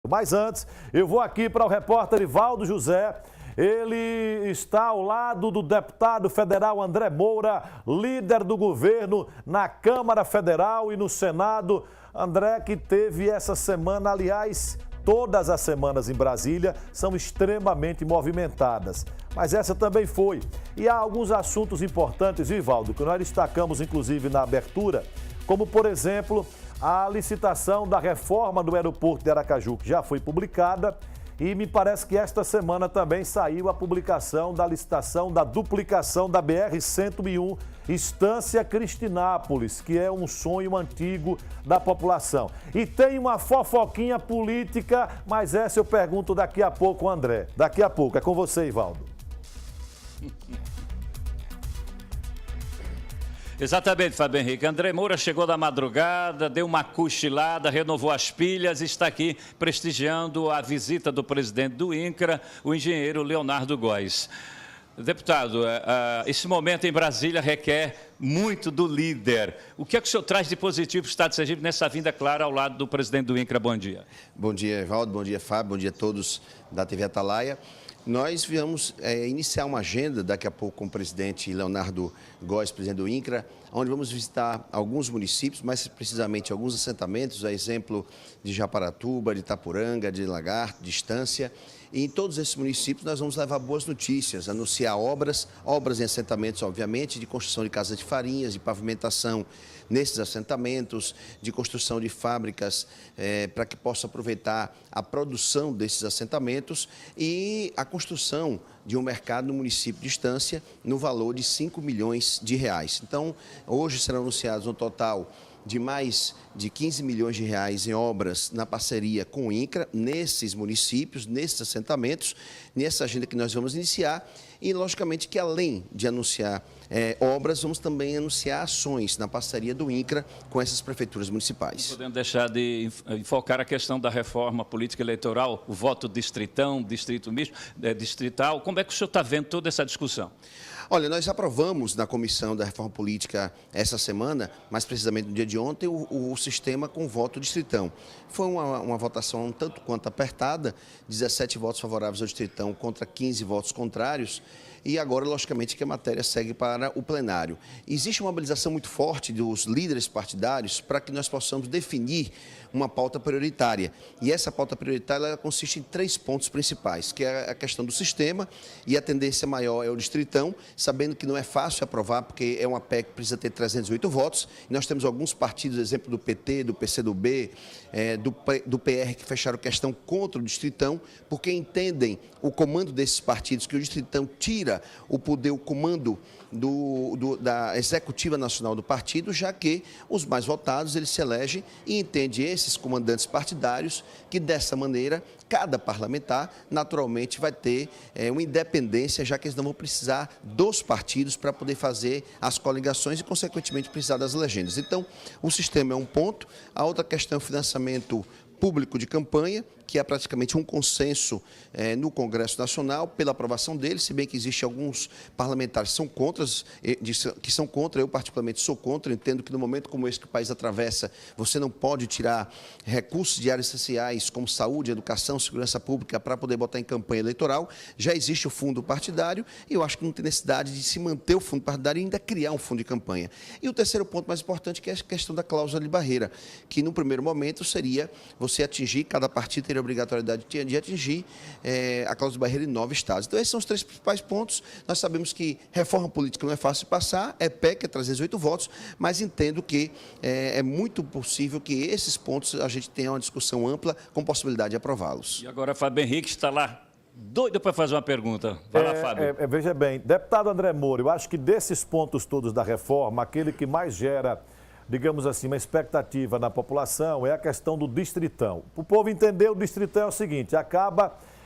Mas antes, eu vou aqui para o repórter Ivaldo José. Ele está ao lado do deputado federal André Moura, líder do governo na Câmara Federal e no Senado. André, que teve essa semana, aliás, todas as semanas em Brasília são extremamente movimentadas. Mas essa também foi. E há alguns assuntos importantes, Ivaldo, que nós destacamos inclusive na abertura, como, por exemplo, a licitação da reforma do aeroporto de Aracaju, que já foi publicada, e me parece que esta semana também saiu a publicação da licitação da duplicação da BR-101, Estância Cristinápolis, que é um sonho antigo da população. E tem uma fofoquinha política, mas essa eu pergunto daqui a pouco, André. Daqui a pouco, é com você, Ivaldo. Exatamente, Fábio Henrique. André Moura chegou da madrugada, deu uma cochilada, renovou as pilhas e está aqui prestigiando a visita do presidente do INCRA, o engenheiro Leonardo Góes. Deputado, esse momento em Brasília requer muito do líder. O que é que o senhor traz de positivo para o Estado de Sergipe nessa vinda clara ao lado do presidente do INCRA? Bom dia. Bom dia, Evaldo. Bom dia, Fábio. Bom dia a todos da TV Atalaia. Nós viemos iniciar uma agenda daqui a pouco com o presidente Leonardo Góes, presidente do INCRA, onde vamos visitar alguns municípios, mais precisamente alguns assentamentos, a exemplo de Japaratuba, de Itapuranga, de Lagarto, de Estância. E em todos esses municípios nós vamos levar boas notícias, anunciar obras em assentamentos, obviamente, de construção de casas de farinhas, de pavimentação nesses assentamentos, de construção de fábricas para que possa aproveitar a produção desses assentamentos e a construção de um mercado no município de Estância no valor de R$5 milhões. Então, hoje serão anunciados um total de mais de R$15 milhões em obras na parceria com o INCRA, nesses municípios, nesses assentamentos, nessa agenda que nós vamos iniciar. E, logicamente, que além de anunciar obras, vamos também anunciar ações na parceria do INCRA com essas prefeituras municipais. Não podemos deixar de enfocar a questão da reforma política eleitoral, o voto distritão, distrito misto, distrital. Como é que o senhor está vendo toda essa discussão? Olha, nós aprovamos na Comissão da Reforma Política essa semana, mais precisamente no dia de ontem, o sistema com voto distritão. Foi uma votação um tanto quanto apertada, 17 votos favoráveis ao distritão contra 15 votos contrários. E agora, logicamente, que a matéria segue para o plenário. Existe uma mobilização muito forte dos líderes partidários para que nós possamos definir uma pauta prioritária. E essa pauta prioritária ela consiste em 3 pontos principais, que é a questão do sistema, e a tendência maior é o distritão, sabendo que não é fácil aprovar, porque é uma PEC que precisa ter 308 votos. E nós temos alguns partidos, exemplo do PT, do PCdoB, do PR, que fecharam questão contra o distritão, porque entendem o comando desses partidos, que o distritão tira o poder, o comando da executiva nacional do partido, já que os mais votados eles se elegem e entende esses comandantes partidários que dessa maneira cada parlamentar naturalmente vai ter uma independência, já que eles não vão precisar dos partidos para poder fazer as coligações e consequentemente precisar das legendas. Então o sistema é um ponto, a outra questão é o financiamento público de campanha, que é praticamente um consenso no Congresso Nacional pela aprovação dele, se bem que existem alguns parlamentares que são contra, eu particularmente sou contra, entendo que no momento como esse que o país atravessa, você não pode tirar recursos de áreas essenciais como saúde, educação, segurança pública para poder botar em campanha eleitoral. Já existe o fundo partidário e eu acho que não tem necessidade de se manter o fundo partidário e ainda criar um fundo de campanha. E o terceiro ponto mais importante que é a questão da cláusula de barreira, que no primeiro momento seria você atingir, cada partido teria a obrigatoriedade de atingir a cláusula de barreira em 9 estados. Então, esses são os 3 principais pontos. Nós sabemos que reforma política não é fácil de passar, é PEC, é 308 votos, mas entendo que é muito possível que esses pontos a gente tenha uma discussão ampla com possibilidade de aprová-los. E agora, Fábio Henrique está lá doido para fazer uma pergunta. Vai lá, Fábio. Veja bem, deputado André Moura, eu acho que desses pontos todos da reforma, aquele que mais gera, digamos assim, uma expectativa na população é a questão do distritão. O povo entender o distritão é o seguinte,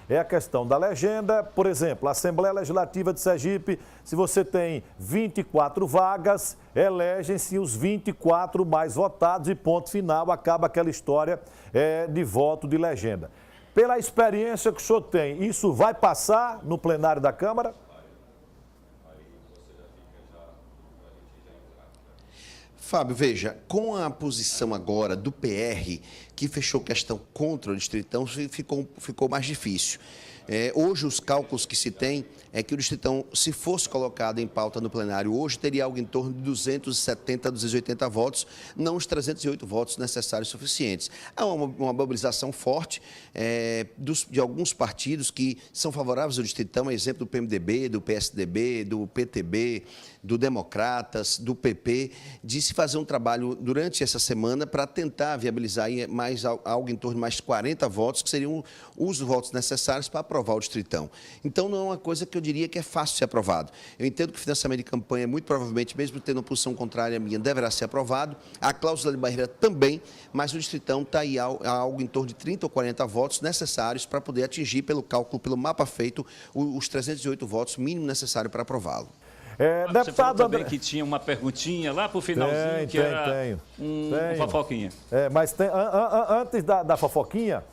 é a questão da legenda, por exemplo, a Assembleia Legislativa de Sergipe, se você tem 24 vagas, elegem-se os 24 mais votados e ponto final, acaba aquela história de voto de legenda. Pela experiência que o senhor tem, isso vai passar no plenário da Câmara? Fábio, veja, com a posição agora do PR, que fechou questão contra o Distritão, ficou mais difícil. Hoje, os cálculos que se tem é que o Distritão, se fosse colocado em pauta no plenário hoje, teria algo em torno de 270, 280 votos, não os 308 votos necessários suficientes. Há uma mobilização forte de alguns partidos que são favoráveis ao Distritão, exemplo do PMDB, do PSDB, do PTB, do Democratas, do PP, de se fazer um trabalho durante essa semana para tentar viabilizar mais algo em torno de mais 40 votos, que seriam os votos necessários para aprovar o Distritão. Então, não é uma coisa que eu diria que é fácil ser aprovado. Eu entendo que o financiamento de campanha, muito provavelmente, mesmo tendo uma posição contrária à minha, deverá ser aprovado. A cláusula de barreira também, mas o Distritão está aí a algo em torno de 30 ou 40 votos necessários para poder atingir, pelo cálculo, pelo mapa feito, os 308 votos mínimo necessário para aprová-lo. Você falou também que tinha uma perguntinha lá para o finalzinho, que era uma fofoquinha. Mas antes da fofoquinha,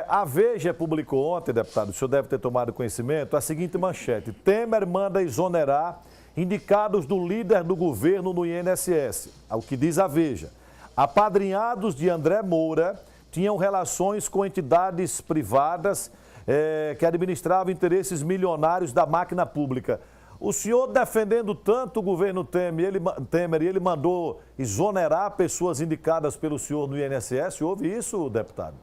a Veja publicou ontem, deputado, o senhor deve ter tomado conhecimento, a seguinte manchete: Temer manda exonerar indicados do líder do governo no INSS. O que diz a Veja: apadrinhados de André Moura tinham relações com entidades privadas que administravam interesses milionários da máquina pública. O senhor defendendo tanto o governo Temer, ele mandou exonerar pessoas indicadas pelo senhor no INSS. Houve isso, deputado?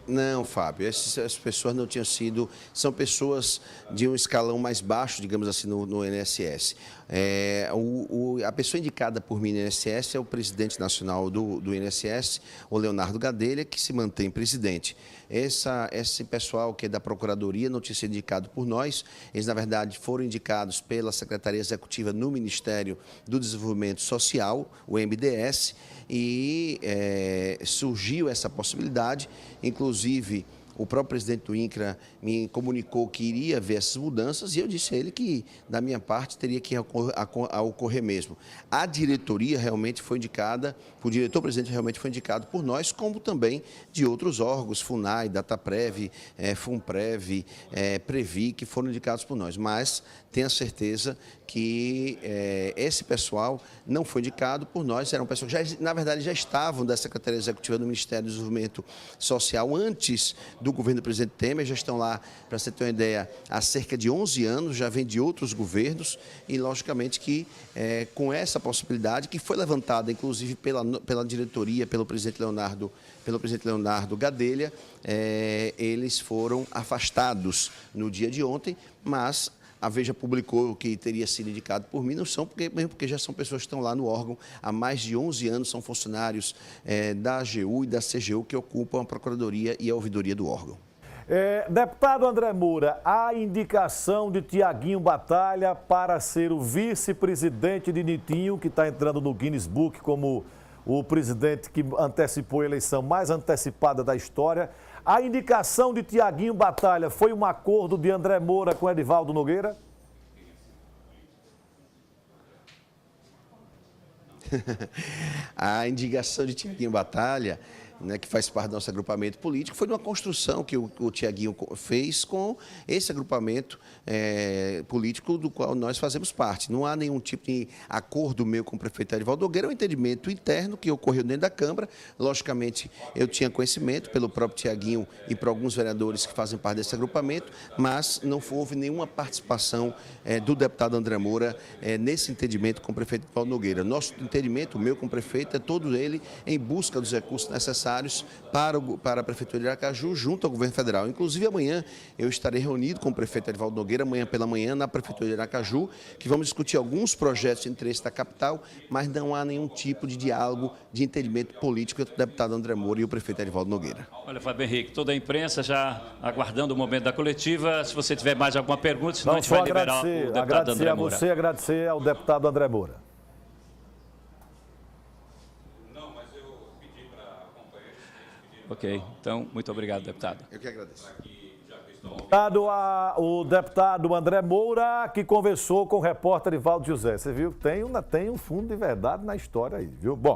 Não, Fábio, essas pessoas não tinham sido, são pessoas de um escalão mais baixo, digamos assim, no INSS. A pessoa indicada por mim no INSS é o presidente nacional do INSS, o Leonardo Gadelha, que se mantém presidente. Esse pessoal que é da Procuradoria não tinha sido indicado por nós, eles, na verdade, foram indicados pela Secretaria Executiva no Ministério do Desenvolvimento Social, o MDS, e surgiu essa possibilidade, inclusive o próprio presidente do INCRA me comunicou que iria ver essas mudanças e eu disse a ele que, da minha parte, teria que ocorrer mesmo. A diretoria realmente foi indicada, o diretor-presidente realmente foi indicado por nós, como também de outros órgãos, FUNAI, DataPrev, FUNPREV, Previ, que foram indicados por nós. Mas tenha certeza que esse pessoal não foi indicado por nós, eram pessoas que, na verdade, já estavam da Secretaria Executiva do Ministério do Desenvolvimento Social antes do governo do presidente Temer, já estão lá, para você ter uma ideia, há cerca de 11 anos, já vem de outros governos e, logicamente, que com essa possibilidade, que foi levantada, inclusive, pela diretoria, pelo presidente Leonardo Gadelha, eles foram afastados no dia de ontem, mas a Veja publicou que teria sido indicado por mim, não são, mesmo porque já são pessoas que estão lá no órgão há mais de 11 anos, são funcionários da AGU e da CGU que ocupam a Procuradoria e a ouvidoria do órgão. Deputado André Moura, a indicação de Tiaguinho Batalha para ser o vice-presidente de Nitinho, que está entrando no Guinness Book como o presidente que antecipou a eleição mais antecipada da história. A indicação de Tiaguinho Batalha foi um acordo de André Moura com Edivaldo Nogueira? A indicação de Tiaguinho Batalha, que faz parte do nosso agrupamento político, foi de uma construção que o Tiaguinho fez com esse agrupamento político do qual nós fazemos parte. Não há nenhum tipo de acordo meu com o prefeito Edivaldo Nogueira, é um entendimento interno que ocorreu dentro da Câmara. Logicamente, eu tinha conhecimento pelo próprio Tiaguinho e por alguns vereadores que fazem parte desse agrupamento, mas não houve nenhuma participação do deputado André Moura nesse entendimento com o prefeito Edivaldo Nogueira. Nosso entendimento, o meu com o prefeito, é todo ele em busca dos recursos necessários para a Prefeitura de Aracaju, junto ao governo federal. Inclusive, amanhã eu estarei reunido com o prefeito Edivaldo Nogueira, amanhã pela manhã, na Prefeitura de Aracaju, que vamos discutir alguns projetos de interesse da capital, mas não há nenhum tipo de diálogo, de entendimento político entre o deputado André Moura e o prefeito Edivaldo Nogueira. Olha, Fábio Henrique, toda a imprensa já aguardando o momento da coletiva. Se você tiver mais alguma pergunta, senão a gente vai liberar o deputado André Moura. Agradecer ao deputado André Moura. Ok, então, muito obrigado, deputado. Eu que agradeço. O deputado André Moura, que conversou com o repórter Ivaldo José. Você viu que tem um fundo de verdade na história aí, viu? Bom.